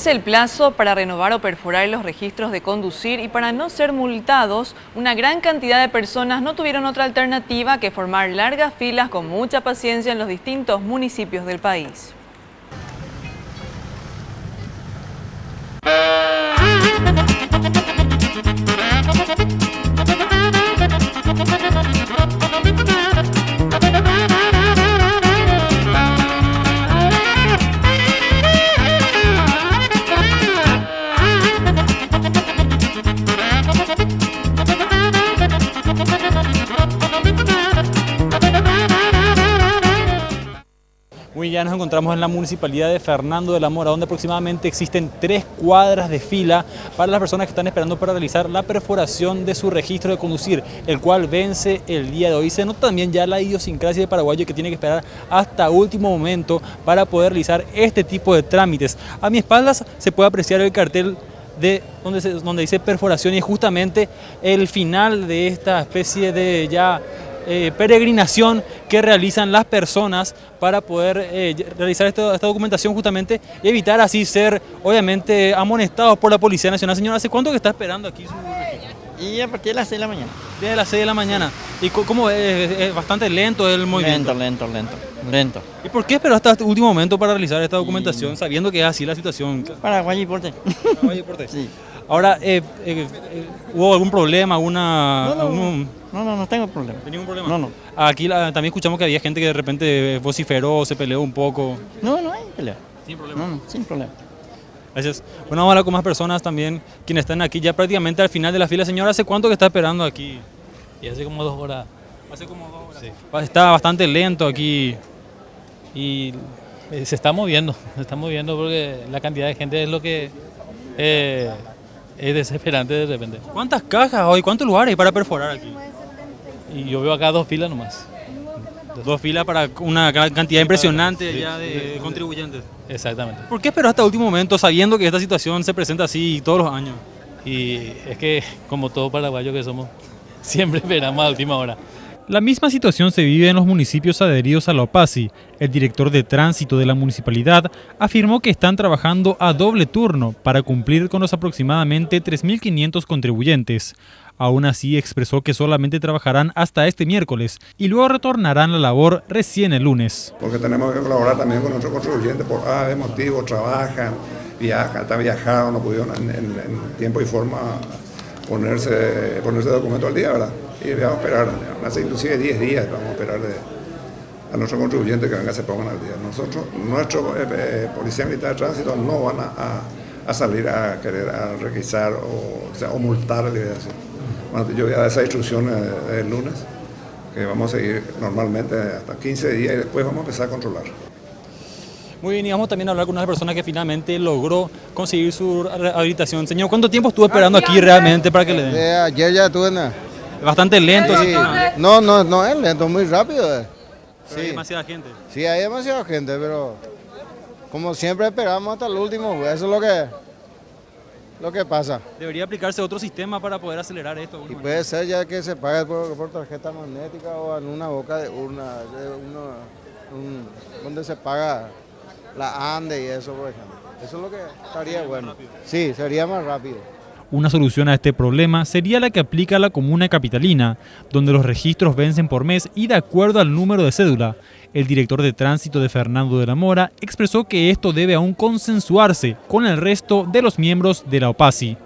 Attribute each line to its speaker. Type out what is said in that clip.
Speaker 1: Vence el plazo para renovar o perforar los registros de conducir y para no ser multados, una gran cantidad de personas no tuvieron otra alternativa que formar largas filas con mucha paciencia en los distintos municipios del país.
Speaker 2: Muy ya nos encontramos en la municipalidad de Fernando de la Mora, donde aproximadamente existen 3 cuadras de fila para las personas que están esperando para realizar la perforación de su registro de conducir, el cual vence el día de hoy. Se nota también ya la idiosincrasia de paraguayo que tiene que esperar hasta último momento para poder realizar este tipo de trámites. A mi espaldas se puede apreciar el cartel de donde dice perforación y es justamente el final de esta especie de peregrinación que realizan las personas para poder realizar esta documentación justamente y evitar así ser obviamente amonestados por la Policía Nacional. Señora, ¿hace cuánto que está esperando aquí su registro?
Speaker 3: Y a partir de las 6 de la mañana.
Speaker 2: Desde las 6 de la mañana. ¿Y cómo es bastante lento el movimiento?
Speaker 3: Lento.
Speaker 2: ¿Y por qué esperó hasta este último momento para realizar esta documentación sabiendo que es así la situación?
Speaker 3: Paraguay y Porte.
Speaker 2: Paraguay y Porte.
Speaker 3: Sí.
Speaker 2: Ahora, ¿hubo algún problema?
Speaker 3: No tengo problema.
Speaker 2: ¿Ningún problema?
Speaker 3: No.
Speaker 2: Aquí también escuchamos que había gente que de repente vociferó, se peleó un poco.
Speaker 3: No hay pelea.
Speaker 2: Sin problema.
Speaker 3: No, sin problema.
Speaker 2: Gracias. Bueno, vamos a hablar con más personas también, quienes están aquí ya prácticamente al final de la fila. Señora, ¿hace cuánto que está esperando aquí?
Speaker 4: Y hace como 2 horas.
Speaker 2: Hace como 2 horas.
Speaker 4: Sí.
Speaker 2: Está bastante lento aquí.
Speaker 4: Y se está moviendo porque la cantidad de gente es lo que es desesperante de repente.
Speaker 2: ¿Cuántas cajas hoy? ¿Cuántos lugares hay para perforar aquí?
Speaker 4: Y yo veo acá 2 filas nomás.
Speaker 2: 2 filas para una cantidad impresionante ya de contribuyentes.
Speaker 4: Exactamente.
Speaker 2: ¿Por qué esperó hasta el último momento sabiendo que esta situación se presenta así todos los años?
Speaker 4: Y es que como todo paraguayo que somos, siempre esperamos a última hora.
Speaker 2: La misma situación se vive en los municipios adheridos a la OPACI. El director de tránsito de la municipalidad afirmó que están trabajando a doble turno para cumplir con los aproximadamente 3.500 contribuyentes. Aún así expresó que solamente trabajarán hasta este miércoles y luego retornarán a la labor recién el lunes.
Speaker 5: Porque tenemos que colaborar también con nuestros contribuyentes por de motivos, trabajan, están viajando, no pudieron en tiempo y forma ponerse documento al día, ¿verdad? Y vamos a esperar, hace inclusive 10 días vamos a esperar a nuestros contribuyentes que vengan se pongan al día. Nuestro Policía Militar de Tránsito no van a salir a querer requisar o multar la liberación. Bueno, yo voy a dar esa instrucción el lunes, que vamos a seguir normalmente hasta 15 días y después vamos a empezar a controlar.
Speaker 2: Muy bien, y vamos también a hablar con una persona que finalmente logró conseguir su habilitación. Señor, ¿cuánto tiempo estuvo esperando aquí realmente para que le den?
Speaker 6: Ayer ya estuve
Speaker 2: Bastante lento.
Speaker 6: Sí. No es lento, muy rápido.
Speaker 2: Sí. Hay demasiada gente.
Speaker 6: Sí, hay demasiada gente, pero como siempre esperamos hasta el último, eso es lo que pasa.
Speaker 2: Debería aplicarse otro sistema para poder acelerar esto.
Speaker 6: Y puede ser ya que se pague por tarjeta magnética o en una boca de urna, donde se paga la ANDE y eso, por ejemplo. Eso es lo que estaría bueno. Sí, sería más rápido.
Speaker 2: Una solución a este problema sería la que aplica la comuna capitalina, donde los registros vencen por mes y de acuerdo al número de cédula. El director de tránsito de Fernando de la Mora expresó que esto debe aún consensuarse con el resto de los miembros de la OPACI.